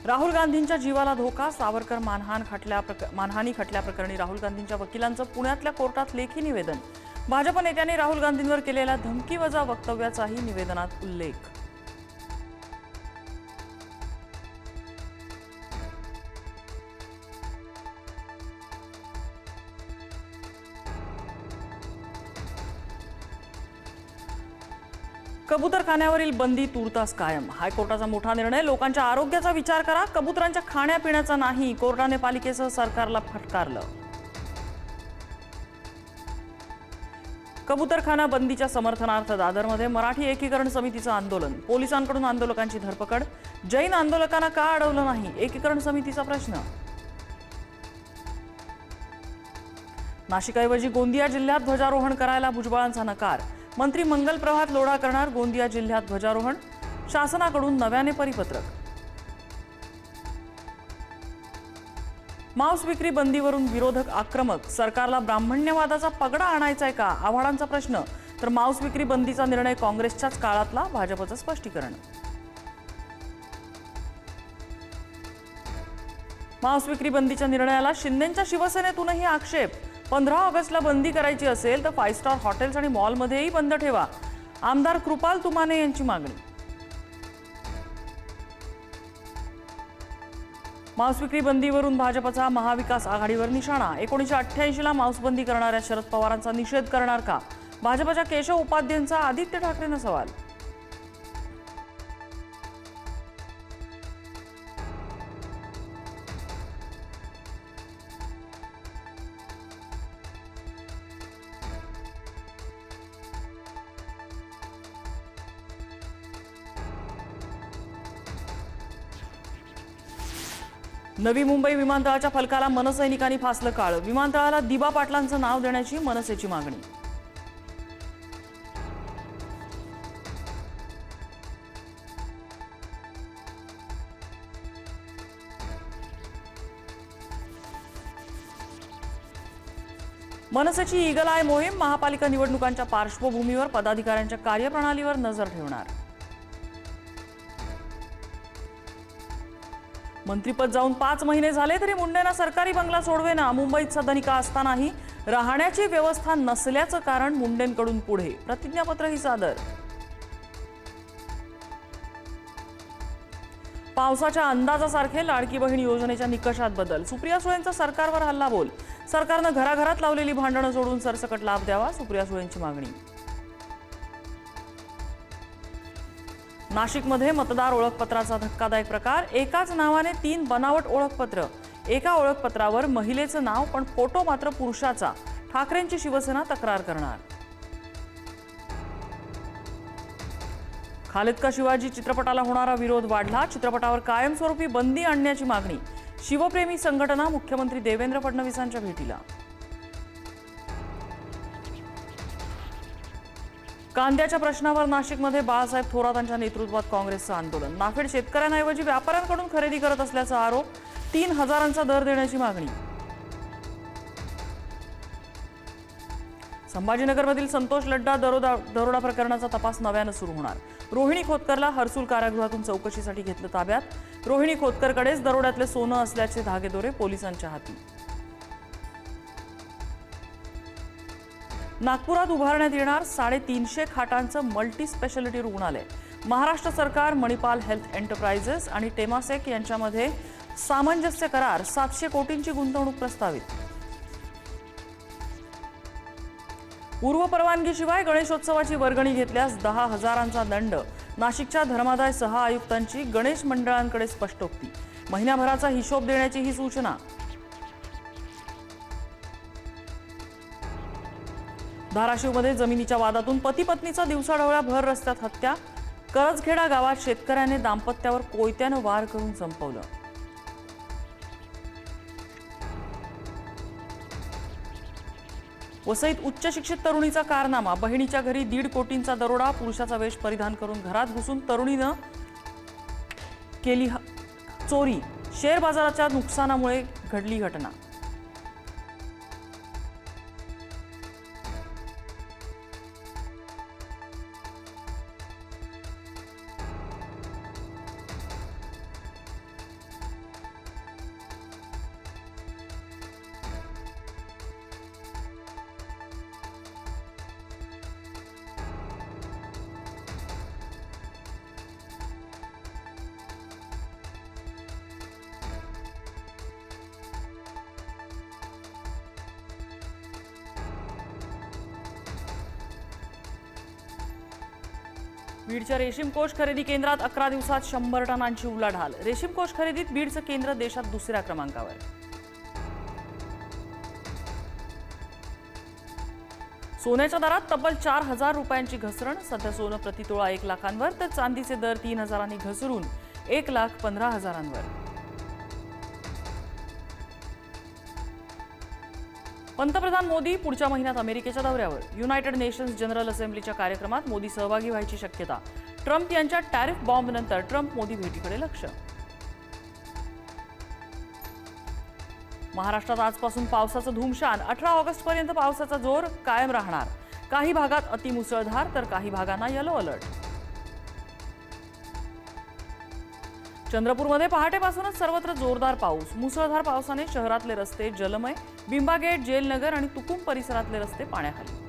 राहुल गांधींच्या जीवाला धोका, सावरकर मानहानी खटल्या प्रकरणी राहुल गांधींच्या वकिलांचं पुण्यातल्या कोर्टात लेखी निवेदन। भाजप नेत्यांनी राहुल गांधींवर केलेल्या धमकीवजा वक्तव्याचाही निवेदनात उल्लेख। कबूतरखान्यावरील बंदी तूर्तास कायम, हायकोर्टाचा मोठा निर्णय। लोकांच्या आरोग्याचा विचार करा, कबुतरांच्या खाण्यापिण्याचा नाही, कोर्टाने पालिकेसह सरकारला फटकारलं। कबूतरखाना बंदीच्या समर्थनार्थ दादरमध्ये मराठी एकीकरण समितीचं आंदोलन, पोलिसांकडून आंदोलकांची धरपकड। जैन आंदोलकांना का अडवलं नाही, एकीकरण समितीचा प्रश्न। नाशिकऐवजी गोंदिया जिल्ह्यात ध्वजारोहण करायला भुजबळांचा नकार, मंत्री मंगल प्रभात लोढा करणार गोंदिया जिल्ह्यात ध्वजारोहण, शासनाकडून नव्याने परिपत्रक। मांस विक्री बंदीवरून विरोधक आक्रमक, सरकारला ब्राह्मण्यवादाचा पगडा आणायचाय का, आव्हाडांचा प्रश्न। तर मांस विक्री बंदीचा निर्णय काँग्रेसच्याच काळातला, भाजपचं स्पष्टीकरण। मांस विक्री बंदीच्या निर्णयाला शिंदेंच्या शिवसेनेतूनही आक्षेप। 15 ऑगस्टला बंदी करायची असेल तर 5 स्टार हॉटेल्स आणि मॉलमध्येही बंद ठेवा, आमदार कृपाल तुमाने यांची मागणी। मांस विक्री बंदीवरून भाजपचा महाविकास आघाडीवर निशाणा, 1988ला मांसबंदी करणाऱ्या शरद पवारांचा निषेध करणार का, भाजपच्या केशव उपाध्यायांचा आदित्य ठाकरेंना सवाल। नवी मुंबई विमानतळाच्या फलकाला मनसैनिकांनी फासलं काळं, विमानतळाला दिबा पाटलांचं नाव देण्याची मनसेची मागणी। मनसेची ईगल आय मोहीम, महापालिका निवडणुकांच्या पार्श्वभूमीवर पदाधिकाऱ्यांच्या कार्यप्रणालीवर नजर ठेवणार। मंत्रीपद जाऊन 5 महिने झाले तरी मुंडेंना सरकारी बंगला सोडवेना, मुंबईत सदनिका असतानाही राहण्याची व्यवस्था नसल्याचं कारण मुंडेंकडून पुढे, प्रतिज्ञापत्रही सादर। पावसाच्या अंदाजासारखे लाडकी बहीण योजनेच्या निकषात बदल, सुप्रिया सुळेंचा सरकारवर हल्लाबोल, सरकारनं घराघरात लावलेली भांडणं सोडून सरसकट लाभ द्यावा, सुप्रिया सुळेंची मागणी। नाशिकमध्ये मतदार ओळखपत्राचा धक्कादायक प्रकार, एकाच नावाने 3 बनावट ओळखपत्र, एका ओळखपत्रावर महिलेचं नाव पण फोटो मात्र पुरुषाचा, ठाकरेंची शिवसेना तक्रार करणार। खालिद का शिवाजी चित्रपटाला होणारा विरोध वाढला, चित्रपटावर कायमस्वरूपी बंदी आणण्याची मागणी, शिवप्रेमी संघटना मुख्यमंत्री देवेंद्र फडणवीसांच्या भेटीला। कांद्याच्या प्रश्नावर नाशिकमध्ये बाळासाहेब थोरातांच्या नेतृत्वात काँग्रेसचं आंदोलन, नाफेड शेतकऱ्यांऐवजी व्यापाऱ्यांकडून खरेदी करत असल्याचा आरोप, 3000चा दर देण्याची मागणी। संभाजीनगरमधील संतोष लड्डा दरोडा प्रकरणाचा तपास नव्यानं सुरू होणार, रोहिणी खोतकरला हर्सुल कारागृहातून चौकशीसाठी घेतलं ताब्यात, रोहिणी खोतकरकडेच दरोड्यातले सोनं असल्याचे धागेदोरे पोलिसांच्या हाती। नागपुरात उभारण्यात येणार 350 खाटांचं मल्टी स्पेशालिटी रुग्णालय, महाराष्ट्र सरकार, मणिपाल हेल्थ एंटरप्राइजेस आणि टेमासेक यांच्यामध्ये सामंजस्य करार, 700 कोटींची गुंतवणूक प्रस्तावित। पूर्व परवानगीशिवाय गणेशोत्सवाची वर्गणी घेतल्यास 10,000चा दंड, नाशिकच्या धर्मादाय सहआयुक्तांची गणेश मंडळांकडे स्पष्टोक्ती, महिन्याभराचा हिशोब देण्याची ही सूचना। धाराशिवमध्ये जमिनीच्या वादातून पती पत्नीचा दिवसाढवळ्या भर रस्त्यात हत्या, करजखेडा गावात शेतकऱ्याने दाम्पत्यावर कोयत्यानं वार करून संपवलं। वसईत उच्च शिक्षित तरुणीचा कारनामा, बहिणीच्या घरी 1.5 कोटींचा दरोडा, पुरुषाचा वेश परिधान करून घरात घुसून तरुणीनं केली चोरी, शेअर बाजाराच्या नुकसानामुळे घडली घटना। बीडच्या रेशीम कोष खरेदी केंद्रात 11 दिवसात 100 टनांची उलाढाल. रेशीम कोष खरेदीत बीडचं केंद्र देशात दुसऱ्या क्रमांकावर. सोन्याच्या दरात तब्बल 4,000 रुपयांची घसरण. सध्या सोनं प्रतितोळा 1 लाखांवर तर चांदीचे दर 3,000 घसरून 1,15,000. पंतप्रधान मोदी पुढच्या महिन्यात अमेरिकेच्या दौऱ्यावर. युनायटेड नेशन्स जनरल असेंब्लीच्या कार्यक्रमात मोदी सहभागी व्हायची शक्यता. ट्रम्प यांच्या टॅरिफ बॉम्बनंतर ट्रम्प मोदी भेटीकडे लक्ष. महाराष्ट्रात आजपासून पावसाचं धुमशान. 18 ऑगस्टपर्यंत पावसाचा जोर कायम राहणार. काही भागात अतिमुसळधार तर काही भागांना येलो अलर्ट. चंद्रपूरमध्ये पहाटेपासूनच सर्वत्र जोरदार पाऊस. मुसळधार पावसाने शहरातले रस्ते जलमय. बिंबागेट, जेलनगर आणि तुकुम परिसरातले रस्ते पाण्याखाली.